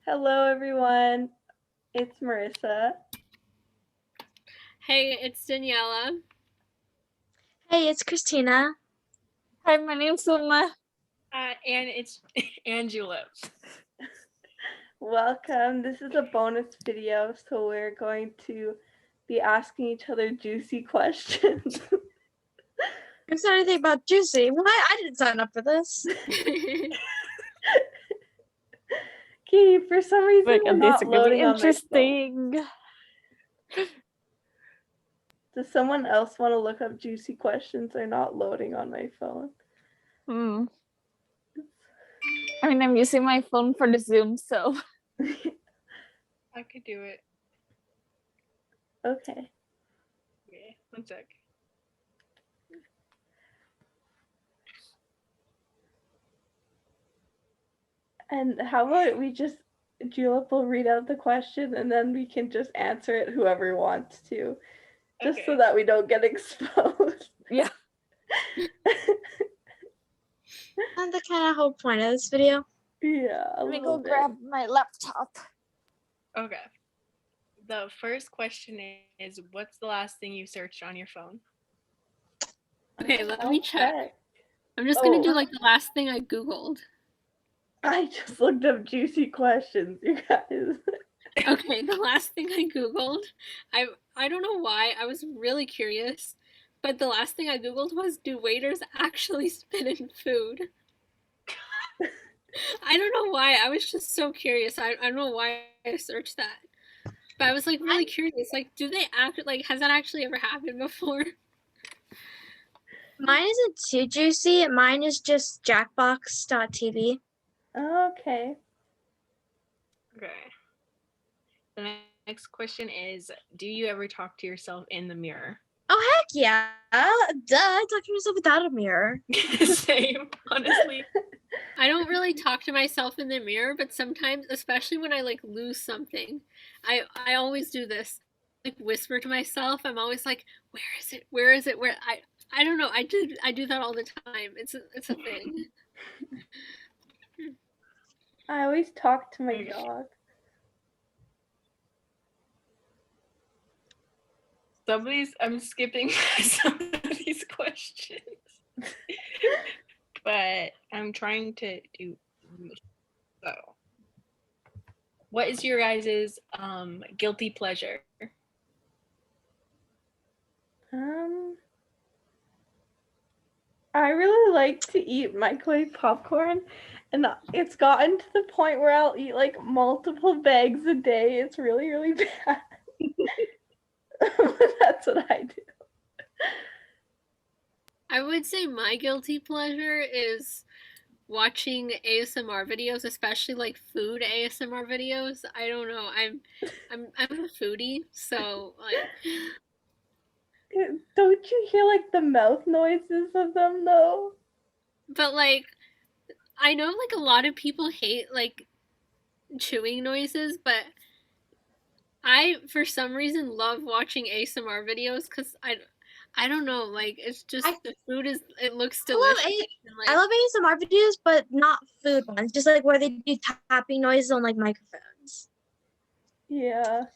Hello, everyone. It's Marissa. Hey, it's Daniela. Hey, it's Christina. Hi, my name's Suma. And it's Angela. Welcome. This is a bonus video, so we're going to be asking each other juicy questions. Who said anything about juicy? What? I didn't sign up for this. Okay, for some reason Like, we're this not is gonna be loading on my phone. interesting. Does someone else want to look up juicy questions? They're not loading on my phone. I mean, I'm using my phone for the Zoom, so. I could do it. Okay. Okay, one sec. And how about we just, Julep will read out the question and then we can just answer it whoever wants to. Just so that we don't get exposed. Yeah. That's the kind of whole point of this video. Yeah. Let me go grab my laptop. Okay. The first question is, what's the last thing you searched on your phone? Okay, let me check. I'm just gonna do like the last thing I Googled. I just looked up juicy questions, you guys. Okay, the last thing I Googled, I don't know why, I was really curious, but the last thing I Googled was, do waiters actually spit in food? I don't know why, I was just so curious. I don't know why I searched that. But I was like really curious, like, do they like, has that actually ever happened before? Mine isn't too juicy. Mine is just jackbox.tv. Okay. Okay. The next question is, do you ever talk to yourself in the mirror? Oh, heck yeah. Duh, I talk to myself without a mirror. Same, honestly. I don't really talk to myself in the mirror, but sometimes, especially when I like lose something, I always do this. Like whisper to myself. I'm always like, where is it? Where is it? Where I don't know. I do that all the time. It's a thing. I always talk to my dog. I'm skipping some of these questions. But I'm trying to do so. What is your guys' guilty pleasure? I really like to eat microwave popcorn, and it's gotten to the point where I'll eat like multiple bags a day. It's really, really bad. That's what I do. I would say my guilty pleasure is watching ASMR videos, especially like food ASMR videos. I don't know. I'm a foodie, so like. Don't you hear like the mouth noises of them though? But like, I know like a lot of people hate like chewing noises, but I for some reason love watching ASMR videos because I don't know, like it's just the food it looks delicious. I love ASMR videos, but not food ones. Just like where they do tapping noises on like microphones. Yeah.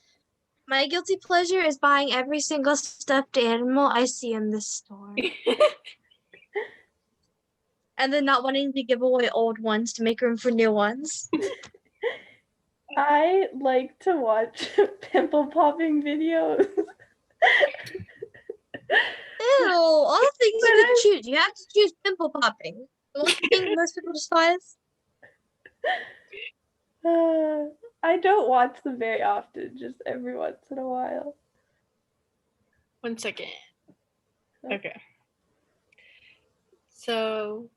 My guilty pleasure is buying every single stuffed animal I see in this store. And then not wanting to give away old ones to make room for new ones. I like to watch pimple popping videos. Ew, all the things you can choose. You have to choose pimple popping. The one thing most people despise. I don't watch them very often, just every once in a while. 1 second. Okay. So,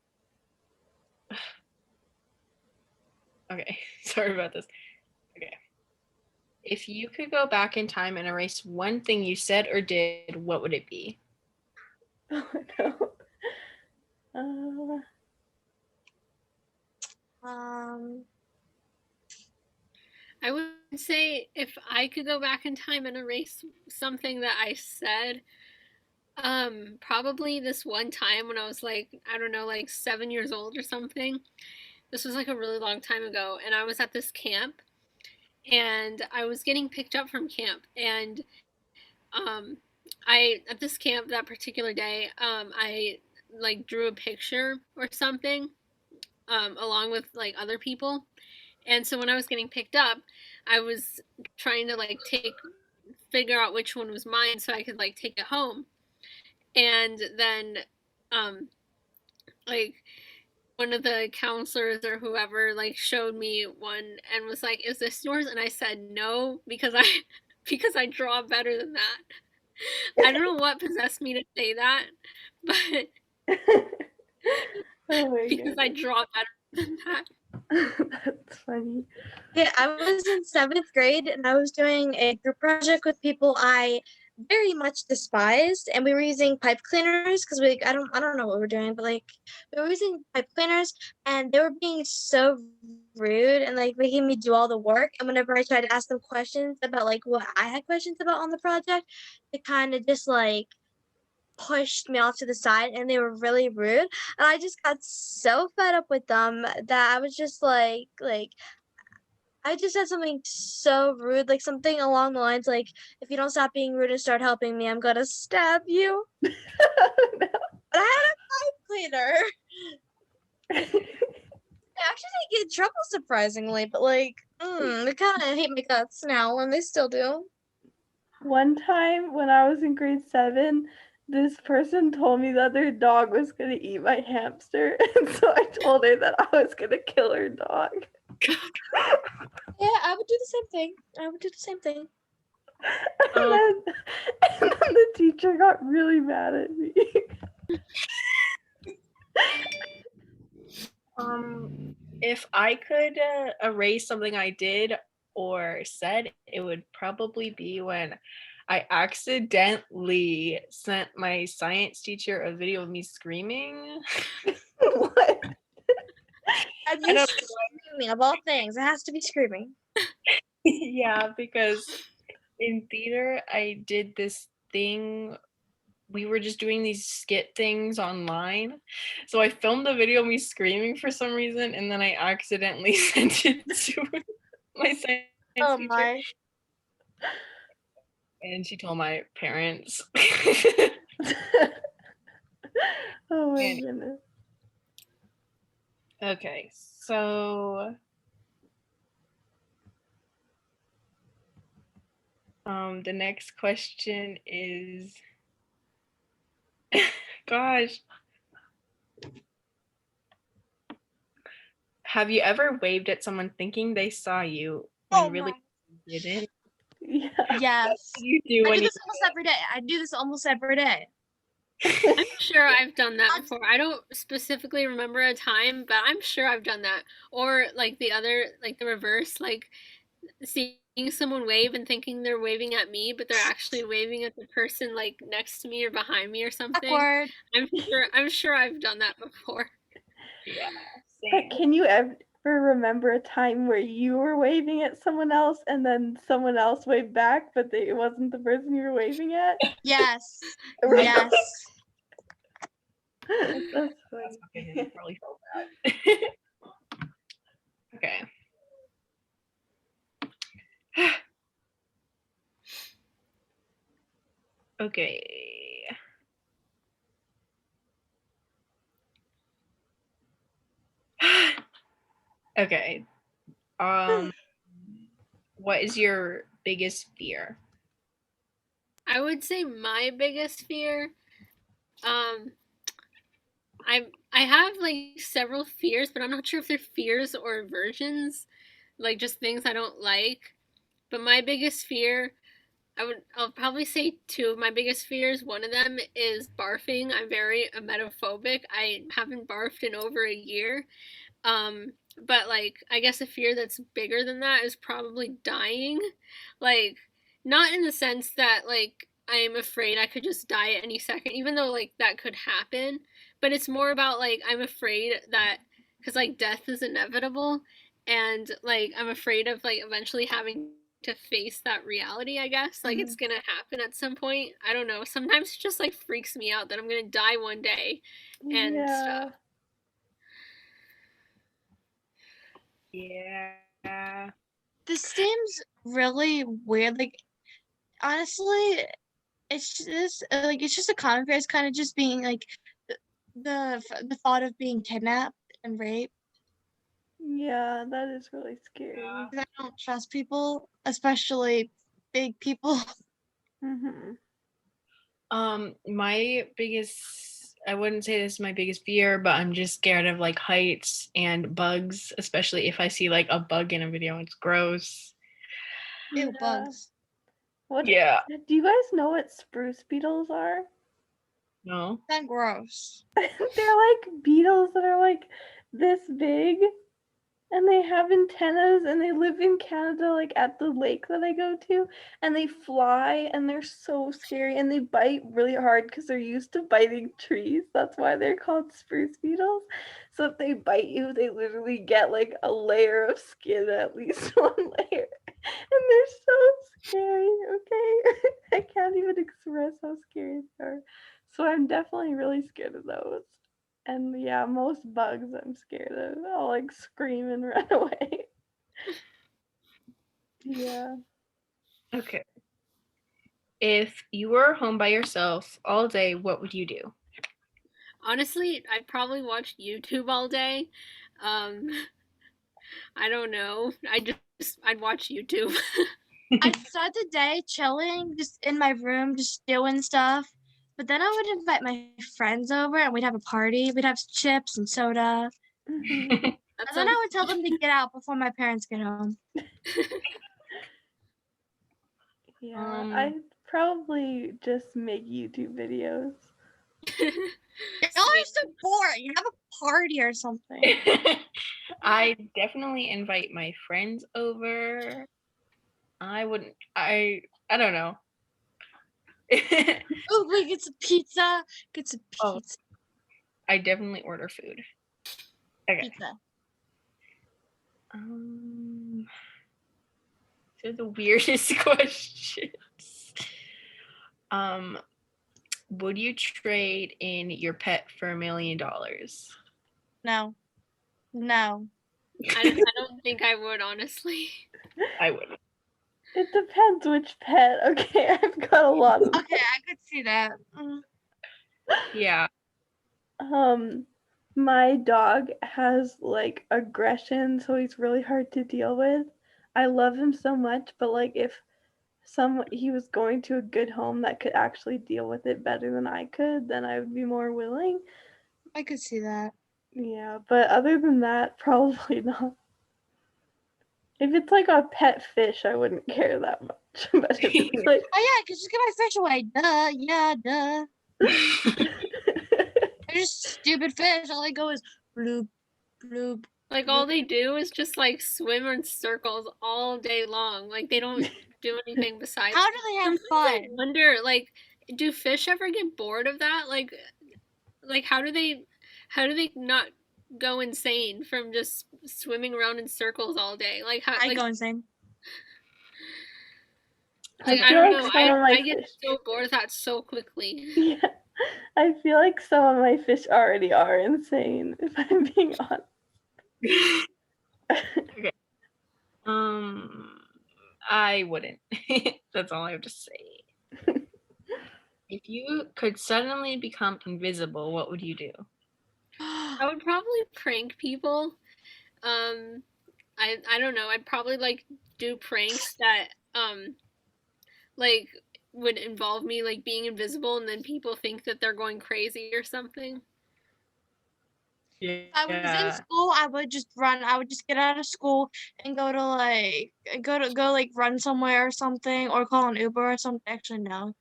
okay, sorry about this. Okay. If you could go back in time and erase one thing you said or did, what would it be? Oh no. I would say if I could go back in time and erase something that I said, probably this one time when I was like, I don't know, like 7 years old or something. This was like a really long time ago, and I was at this camp, and I was getting picked up from camp, and I at this camp that particular day, I like drew a picture or something, along with like other people, and so when I was getting picked up, I was trying to like figure out which one was mine so I could like take it home, and then um like one of the counselors or whoever like showed me one and was like, "Is this yours?" And I said no because I because I draw better than that. I don't know what possessed me to say that, but Oh my because I goodness. draw better than that. That's funny. Yeah, I was in 7th grade and I was doing a group project with people I very much despised, and we were using pipe cleaners because I don't know what we were doing, but like we were using pipe cleaners and they were being so rude and like making me do all the work. And whenever I tried to ask them questions about like what I had questions about on the project, they kind of just like pushed me off to the side and they were really rude. And I just got so fed up with them that I was just like I just said something so rude, like something along the lines like, if you don't stop being rude and start helping me, I'm gonna stab you. But I had a pipe cleaner. I actually didn't get in trouble surprisingly, but like, they kind of hate my guts now, and they still do. One time when I was in grade 7, this person told me that their dog was gonna eat my hamster, and so I told her that I was gonna kill her dog. Yeah, I would do the same thing. I would do the same thing. And then the teacher got really mad at me. If I could erase something I did or said, it would probably be when I accidentally sent my science teacher a video of me screaming. What? And I you don't screaming of all things. It has to be screaming. Yeah, because in theater, I did this thing. We were just doing these skit things online. So I filmed a video of me screaming for some reason, and then I accidentally sent it to my science Oh teacher. my. And she told my parents. Oh my And- goodness. Okay, so the next question is, gosh, have you ever waved at someone thinking they saw you when Oh really my. you didn't? Yeah. Yes. What do you do I when do you this almost every day. I do this almost every day. I'm sure I've done that before. I don't specifically remember a time, but I'm sure I've done that. Or like the other, like the reverse, like seeing someone wave and thinking they're waving at me, but they're actually waving at the person like next to me or behind me or something. Awkward. I'm sure I've done that before. Yeah, But same. can you ever remember a time where you were waving at someone else and then someone else waved back, but it wasn't the person you were waving at? Yes. Right. Yes. That's That's funny. okay. You probably felt that. Okay. Okay. Okay. What is your biggest fear? I would say my biggest fear, um, I have like several fears, but I'm not sure if they're fears or aversions, like just things I don't like. But my biggest fear, I'll probably say two of my biggest fears. One of them is barfing. I'm very emetophobic. I haven't barfed in over a year. But like I guess a fear that's bigger than that is probably dying. Like not in the sense that like I am afraid I could just die at any second, even though like that could happen. But it's more about like I'm afraid that because like death is inevitable, and like I'm afraid of like eventually having to face that reality, I guess. Like it's gonna happen at some point. I don't know. Sometimes it just like freaks me out that I'm gonna die one day and Yeah. stuff. Yeah. This seems really weird. Like, honestly, it's just a common phrase, kind of just being like the thought of being kidnapped and raped. Yeah, that is really scary. Yeah. 'Cause I don't trust people, especially big people. Hmm. My biggest, I wouldn't say this is my biggest fear, but I'm just scared of like heights and bugs, especially if I see like a bug in a video. It's gross. Ew, bugs. What? Yeah. Do you guys know what spruce beetles are? No. That's gross. They're like beetles that are like this big, and they have antennas, and they live in Canada, like at the lake that I go to, and they fly, and they're so scary, and they bite really hard because they're used to biting trees. That's why they're called spruce beetles. So if they bite you, they literally get like a layer of skin, at least one layer, and they're so scary. Okay, I can't even express how scary they are. So I'm definitely really scared of those. And yeah, most bugs I'm scared of. I'll like scream and run away. Yeah. Okay. If you were home by yourself all day, what would you do? Honestly, I'd probably watch YouTube all day. I don't know. I'd watch YouTube. I'd start the day chilling, just in my room, just doing stuff. But then I would invite my friends over and we'd have a party. We'd have chips and soda. Mhm. That And then I would tell them to get out before my parents get home. Yeah, I'd probably just make YouTube videos. Y'all are so boring. Have a party or something. I definitely invite my friends over. I wouldn't. I don't know. Oh, we get some pizza. Get some Oh. pizza. I definitely order food. Okay. Pizza. These are the weirdest questions. Would you trade in your pet for $1 million? No. No. I don't think I would, honestly. I wouldn't. It depends which pet. Okay, I've got a lot of. Okay, I could see that. Yeah. My dog has like aggression, so he's really hard to deal with. I love him so much, but like if he was going to a good home that could actually deal with it better than I could, then I would be more willing. I could see that. Yeah, but other than that, probably not. If it's like a pet fish, I wouldn't care that much. But if it's like, Oh yeah, I could just get my fish away. Duh. Yeah, duh. They're just stupid fish. All they go is bloop, bloop. Like all they do is just like swim in circles all day long. Like they don't do anything besides. How do they have Sometimes I fun? wonder, like, do fish ever get bored of that? Like how do they not go insane from just swimming around in circles all day? Like how? I Like, go insane. like I feel don't like know. some of my I get fish. so bored of that so quickly. Yeah, I feel like some of my fish already are insane, if I'm being honest. Okay. I wouldn't. That's all I have to say. If you could suddenly become invisible, what would you do? I would probably prank people. I don't know. I'd probably like do pranks that like would involve me like being invisible, and then people think that they're going crazy or something. Yeah. If I was in school, I would just run. I would just get out of school and go to like run somewhere or something, or call an Uber or something. Actually, no,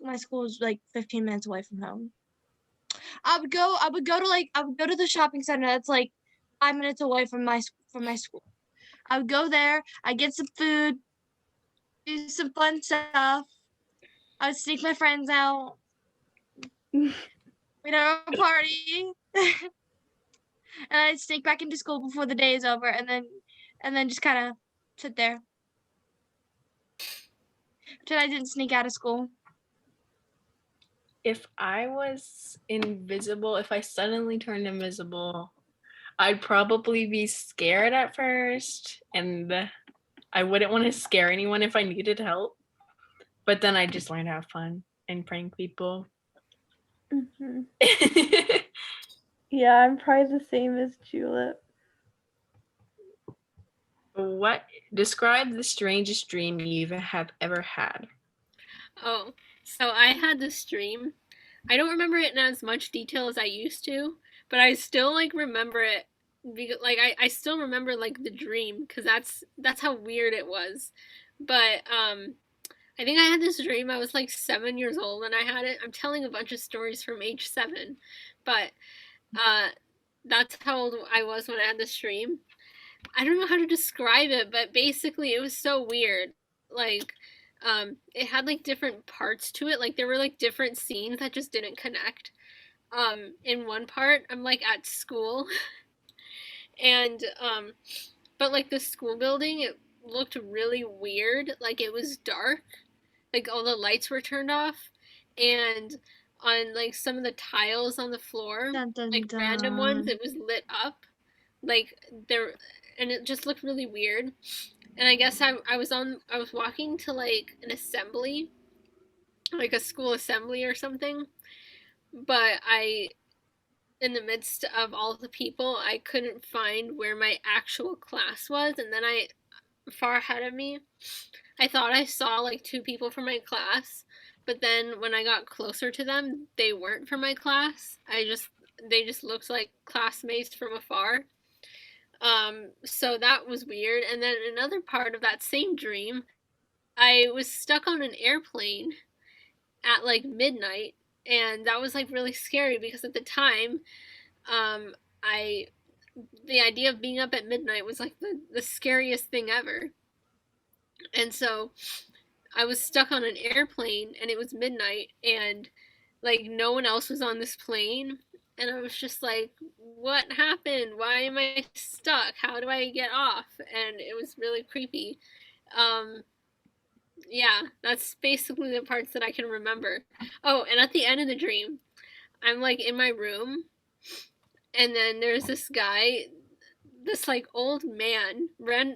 my school is like 15 minutes away from home. I would go to the shopping center that's like 5 minutes away from my school. I would go there. I'd get some food, do some fun stuff. I would sneak my friends out. We'd have a party. And I'd sneak back into school before the day is over, and then just kind of sit there. Pretend I didn't sneak out of school. If I was invisible, if I suddenly turned invisible, I'd probably be scared at first, and I wouldn't want to scare anyone if I needed help. But then I just learned to have fun and prank people. Mhm. Yeah, I'm probably the same as Julep. What describe the strangest dream you have ever had? Oh, so I had this dream. I don't remember it in as much detail as I used to, but I still like remember it. Like I still remember like the dream because that's how weird it was. But I think I had this dream. I was like 7 years old and I had it. I'm telling a bunch of stories from age 7, but uh, that's how old I was when I had this dream. I don't know how to describe it, but basically it was so weird. Like, it had like different parts to it. Like there were like different scenes that just didn't connect. In one part, I'm like at school, and but like the school building, it looked really weird. Like it was dark. Like all the lights were turned off, and on like some of the tiles on the floor, Dun, dun, like random ones, dun. it was lit up. Like there, and it just looked really weird. And I guess I was walking to like an assembly, like a school assembly or something, but I in the midst of all the people, I couldn't find where my actual class was, and then I far ahead of me, I thought I saw like two people from my class, but then when I got closer to them, they weren't from my class. They just looked like classmates from afar. So that was weird. And then another part of that same dream, I was stuck on an airplane at like midnight, and that was like really scary because at the time, I the idea of being up at midnight was like the scariest thing ever. And so I was stuck on an airplane and it was midnight and like no one else was on this plane, and I was just like, what happened? Why am I stuck? How do I get off? And it was really creepy. Um yeah, that's basically the parts that I can remember. Oh, and at the end of the dream, I'm like in my room, and then there's this guy, this like old man,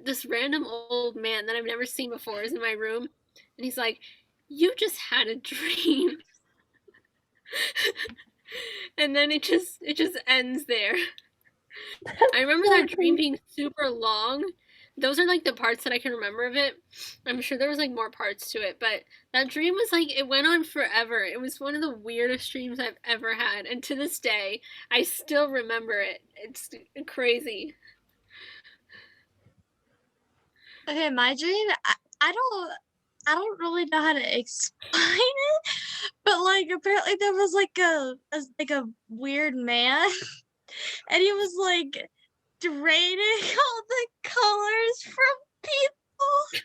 this random old man that I've never seen before is in my room, and he's like, "You just had a dream," and then it just ends there. I remember that dream being super long. Those are like the parts that I can remember of it. I'm sure there was like more parts to it, but that dream was like it went on forever. It was one of the weirdest dreams I've ever had, and to this day, I still remember it. It's crazy. Okay, my dream. I don't really know how to explain it, but like apparently there was like a weird man, and he was like draining all the colors from people,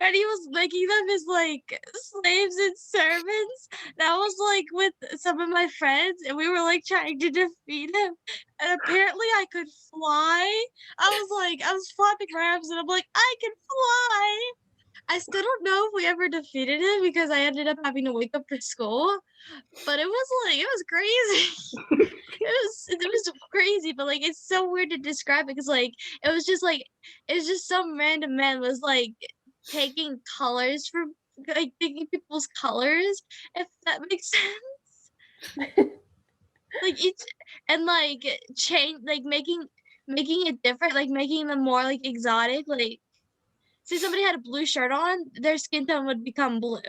and he was making them his like slaves and servants. That was like with some of my friends, and we were like trying to defeat him. And apparently I could fly. I was flapping my arms, and I'm like, I can fly. I still don't know if we ever defeated him because I ended up having to wake up for school. But it was crazy. it was crazy, but like it's so weird to describe it because it was just some random man was like taking colors from like taking people's colors, if that makes sense. Like it's and like change like making it different, like making them more like exotic. Like say somebody had a blue shirt on, their skin tone would become blue.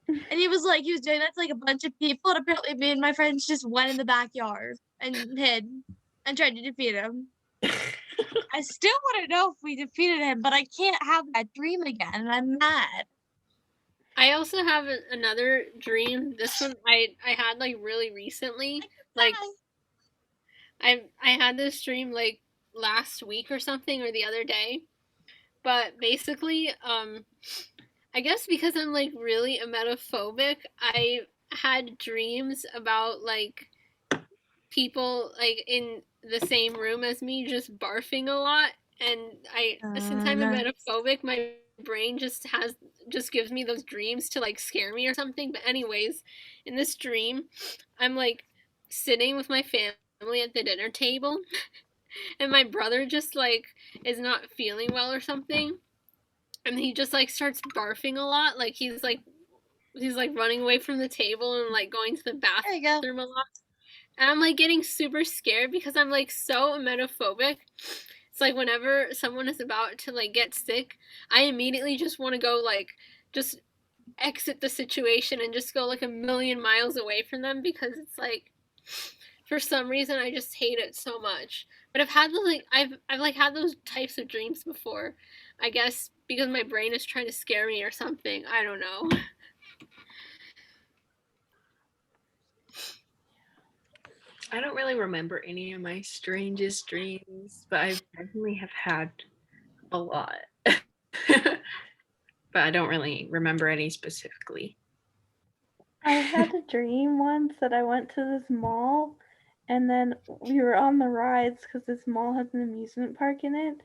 And he was doing that to like a bunch of people, and apparently me and my friends just went in the backyard and hid and tried to defeat him. I still want to know if we defeated him, but I can't have that dream again, and I'm mad. I also have another dream. This one I had like really recently. Like I had this dream like last week or something or the other day. But basically, I guess because I'm like really emetophobic, I had dreams about like people like in the same room as me just barfing a lot, and since I'm emetophobic, my brain just gives me those dreams to like scare me or something. But anyways, in this dream, I'm like sitting with my family at the dinner table, and my brother just like is not feeling well or something, and he just like starts barfing a lot. Like he's like running away from the table and like going to the There you go. bathroom a lot. And I'm like getting super scared because I'm like so emetophobic. It's like whenever someone is about to like get sick, I immediately just want to go like just exit the situation and just go like a million miles away from them, because it's like for some reason I just hate it so much. But I've had like I've like had those types of dreams before. I guess because my brain is trying to scare me or something. I don't know. I don't really remember any of my strangest dreams, but I definitely have had a lot. But I don't really remember any specifically. I had a dream once that I went to this mall, and then we were on the rides because this mall has an amusement park in it,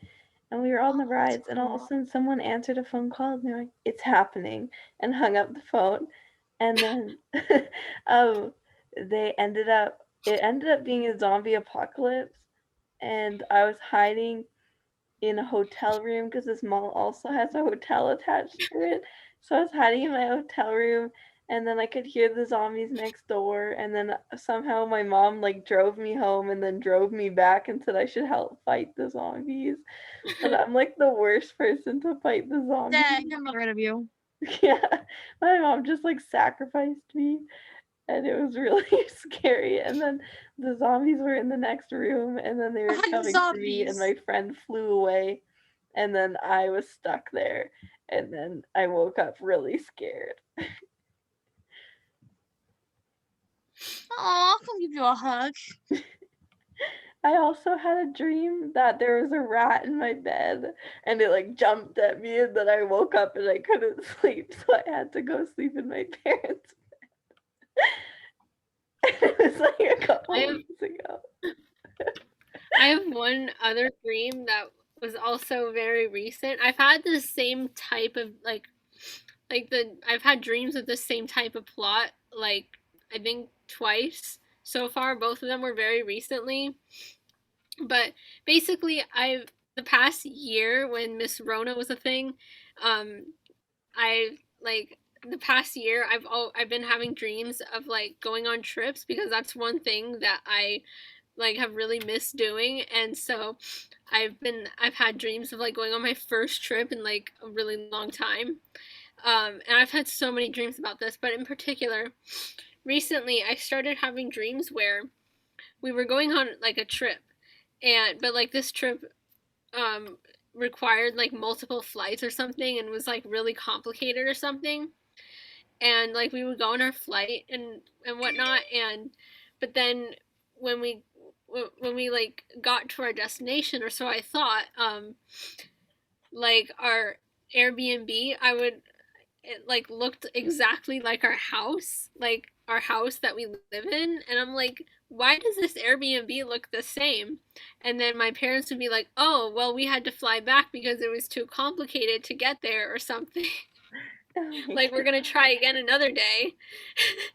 and we were on the rides, and all of a sudden someone answered a phone call, and they're like, "It's happening," and hung up the phone, and then it ended up being a zombie apocalypse, and I was hiding in a hotel room because this mall also has a hotel attached to it. So I was hiding in my hotel room, and then I could hear the zombies next door, and then somehow my mom like drove me home and then drove me back and said I should help fight the zombies. But I'm like the worst person to fight the zombies. Dang, I'm not rid of you. Yeah, my mom just like sacrificed me, and it was really scary. And then the zombies were in the next room, and then they were Behind the coming for me, and zombies. my friend flew away, and then I was stuck there, and then I woke up really scared. Aw, I'll come give you a hug. I also had a dream that there was a rat in my bed, and it like jumped at me, and then I woke up and I couldn't sleep, so I had to go sleep in my parents' bed. It was like a couple weeks ago. I have one other dream that was also very recent. I've had the same type of I've had dreams with the same type of plot like I think twice so far. Both of them were very recently. But basically I've the past year when Miss Rona was a thing, I like the past year I've been having dreams of like going on trips, because that's one thing that I like have really missed doing. And so I've had dreams of like going on my first trip in like a really long time. And I've had so many dreams about this, but in particular recently I started having dreams where we were going on like a trip, but like this trip required like multiple flights or something, and was like really complicated or something. And like we would go on our flight and whatnot, and but then when we like got to our destination, or so I thought, like our Airbnb, it like looked exactly like our house that we live in, and I'm like, why does this Airbnb look the same? And then my parents would be like, oh, well, we had to fly back because it was too complicated to get there or something. Like we're gonna try again another day.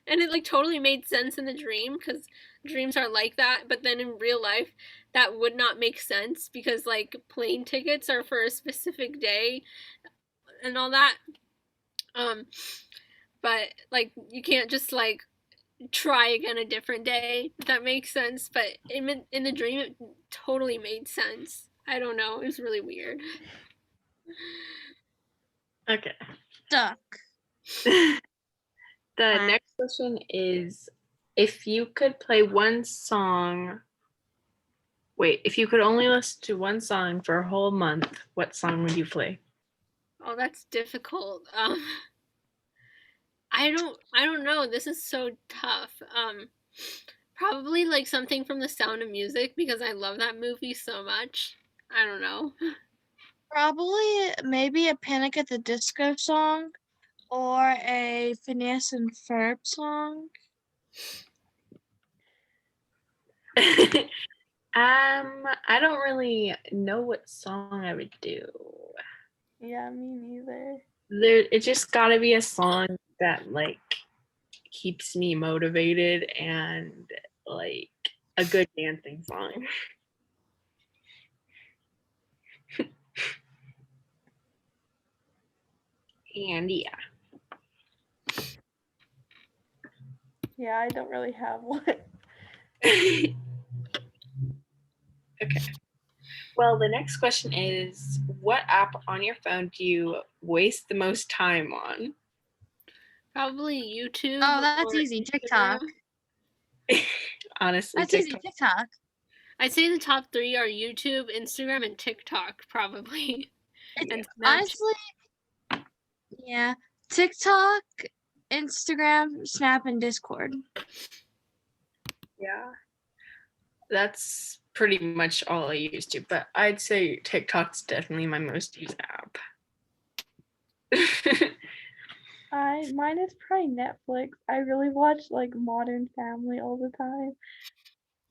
And it like totally made sense in the dream, because dreams are like that, but then in real life that would not make sense, because like plane tickets are for a specific day and all that. But like you can't just like try again a different day, if that makes sense. But in the dream it totally made sense. I don't know, it was really weird. Okay. Duck. The next question is, if you could play one song, if you could only listen to one song for a whole month, what song would you play? Oh, that's difficult. I don't know. This is so tough. Probably like something from The Sound of Music, because I love that movie so much. I don't know. Probably maybe a Panic at the Disco song or a Phineas and Ferb song. I don't really know what song I would do. Yeah, me neither. It just gotta be a song that like keeps me motivated and like a good dancing song. And yeah. Yeah, I don't really have one. Okay. Well, the next question is, what app on your phone do you waste the most time on? Probably YouTube. Oh, that's or easy. TikTok. Instagram. Honestly, That's easy. TikTok. TikTok. I'd say the top 3 are YouTube, Instagram, and TikTok, probably. And Snapchat. Honestly, yeah. TikTok, Instagram, Snap, and Discord. Yeah. That's pretty much all I use to, but I'd say TikTok's definitely my most used app. Mine is probably Netflix. I really watch like Modern Family all the time.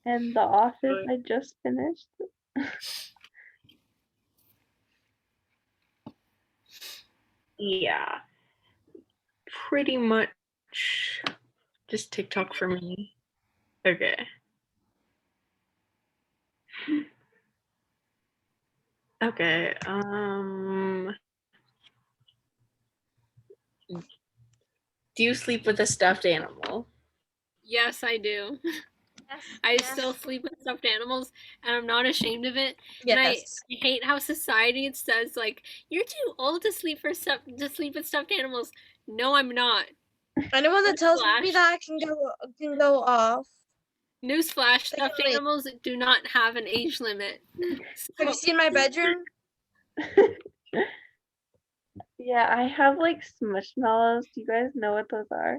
And The Office I just finished. Yeah. Pretty much just TikTok for me. Okay. Okay. Do you sleep with a stuffed animal? Yes, I do. I still sleep with stuffed animals, and I'm not ashamed of it. And I hate how society says like you're too old to sleep with stuffed animals. No, I'm not. Anyone that tells me that can go off. Newsflash: stuffed animals do not have an age limit. Have you seen my bedroom? Yeah, I have like smushmallows. Do you guys know what those are?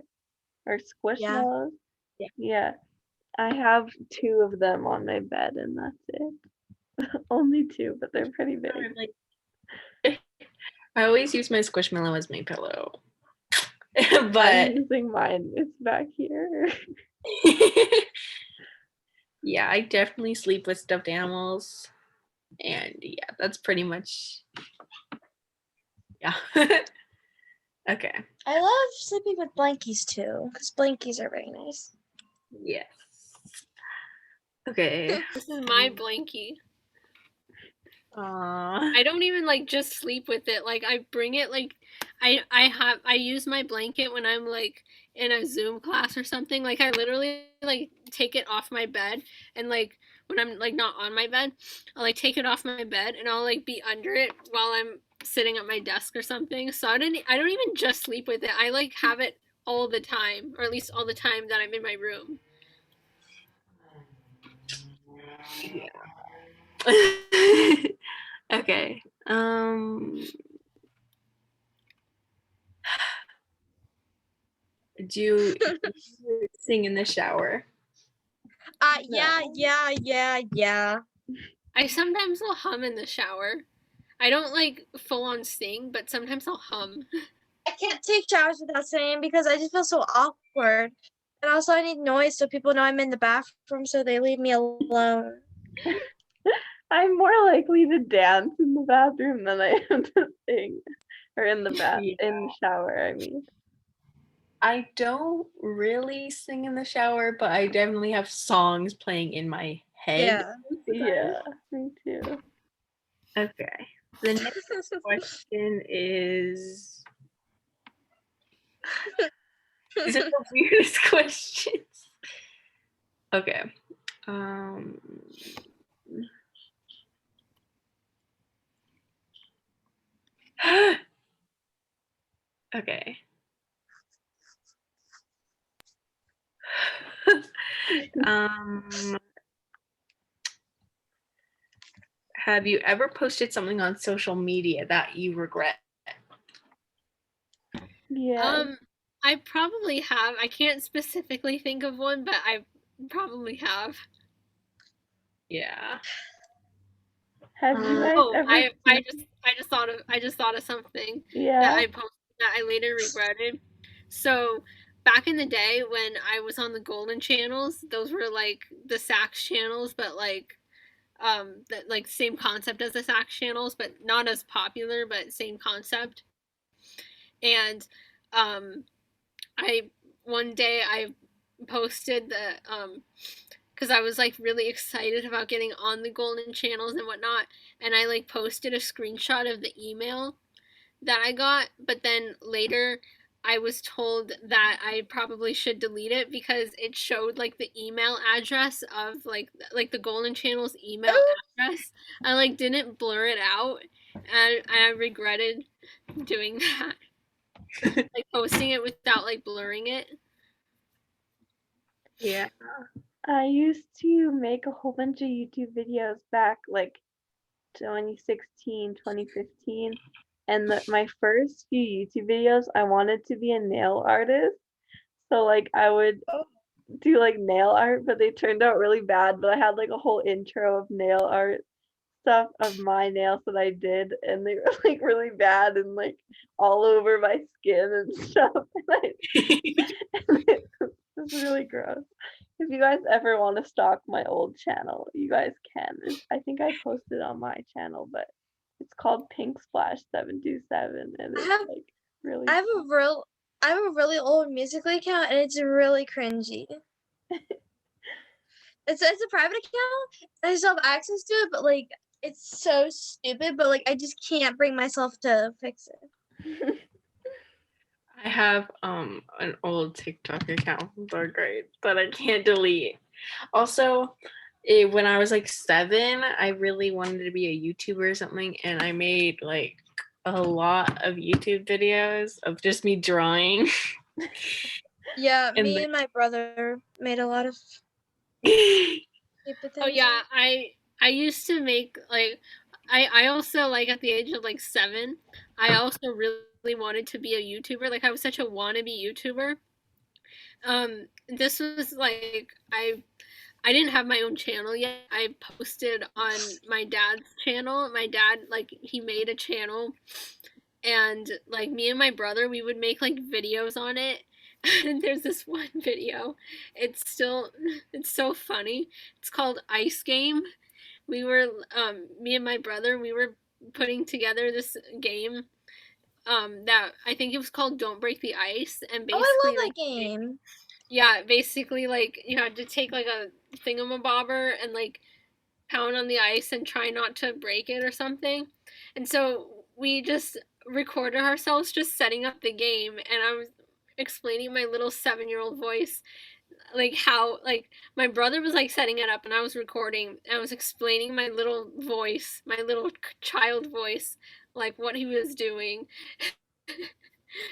Or squishmallows? Yeah. Yeah. I have 2 of them on my bed and that's it. Only 2, but they're pretty big. I always use my squishmallow as my pillow. But I'm using mine. It's back here. Yeah, I definitely sleep with stuffed animals. And yeah, that's pretty much, yeah. Okay. I love sleeping with blankies too, because blankies are very nice. Yes. Okay. This is my blankie. Aww. I don't even like just sleep with it. Like I bring it like I use my blanket when I'm like in a Zoom class or something. Like I literally like take it off my bed and like when I'm like not on my bed, I'll like take it off my bed and I'll like be under it while I'm sitting at my desk or something. So I don't even just sleep with it. I like have it all the time, or at least all the time that I'm in my room. Yeah. Okay. Do you sing in the shower? Yeah. I sometimes will hum in the shower. I don't like full on sing, but sometimes I'll hum. I can't take showers without singing because I just feel so awkward. And also I need noise so people know I'm in the bathroom so they leave me alone. I'm more likely to dance in the bathroom than I am to sing. Or in the in the shower, I mean. I don't really sing in the shower, but I definitely have songs playing in my head. Yeah, me too. Okay. The next question is, these are the weirdest questions. Okay. Okay. Have you ever posted something on social media that you regret? Yeah. I probably have. I can't specifically think of one, but I probably have. Yeah. Have you guys ever? I just thought of something that I posted that I later regretted. So back in the day when I was on the Golden channels, those were like the Sax channels, but like that like same concept as the Sax channels, but not as popular, but same concept. And one day I posted the because I was like really excited about getting on the Golden channels and whatnot, and I like posted a screenshot of the email that I got, but then later I was told that I probably should delete it because it showed like the email address of like the Golden Channel's email address. I like didn't blur it out, and I regretted doing that. Like posting it without like blurring it. Yeah. I used to make a whole bunch of YouTube videos back like 2016, 2015. And my first few YouTube videos, I wanted to be a nail artist. So like I would do like nail art, but they turned out really bad. But I had like a whole intro of nail art stuff of my nails that I did, and they were like really bad and like all over my skin and stuff. And it was really gross. If you guys ever want to stalk my old channel, you guys can. I think I posted on my channel, but it's called Pink Splash 727, and it's like really. I have a really old Musical.ly account, and it's really cringy. It's a private account. I still have access to it, but like it's so stupid. But like I just can't bring myself to fix it. I have an old TikTok account. They're great that I can't delete. Also, when I was like 7, I really wanted to be a YouTuber or something, and I made like a lot of YouTube videos of just me drawing. Yeah, And me and my brother made a lot of stupid things. Oh yeah, I used to make like I also like at the age of like 7, I also really wanted to be a YouTuber. Like I was such a wannabe YouTuber. This was like I didn't have my own channel yet. I posted on my dad's channel. My dad like he made a channel, and like me and my brother we would make like videos on it. And there's this one video. It's so funny. It's called Ice Game. We were me and my brother we were putting together this game that I think it was called Don't Break the Ice, and basically I love that like, game. yeah, basically like you had to take like a thingamabobber and like pound on the ice and try not to break it or something. And so we just recorded ourselves just setting up the game, and I was explaining my little 7-year-old voice like how like my brother was like setting it up and I was recording. I was explaining my little voice, my little child voice, like what he was doing.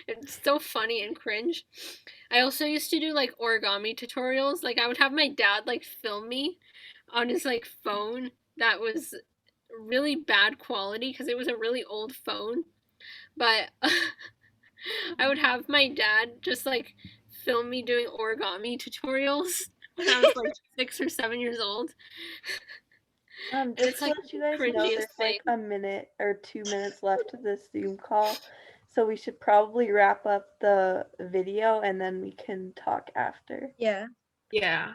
It's so funny and cringe. I also used to do like origami tutorials. Like I would have my dad like film me on his like phone that was really bad quality because it was a really old phone. But I would have my dad just like film me doing origami tutorials when I was like 6 or 7 years old. Just to let you guys know, there's like a minute or 2 minutes left of this Zoom call, so we should probably wrap up the video and then we can talk after. Yeah. Yeah.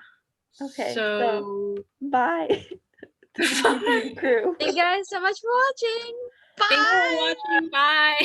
Okay. So bye to the YouTube crew. Thank you guys so much for watching. Bye. Thanks for watching. Bye.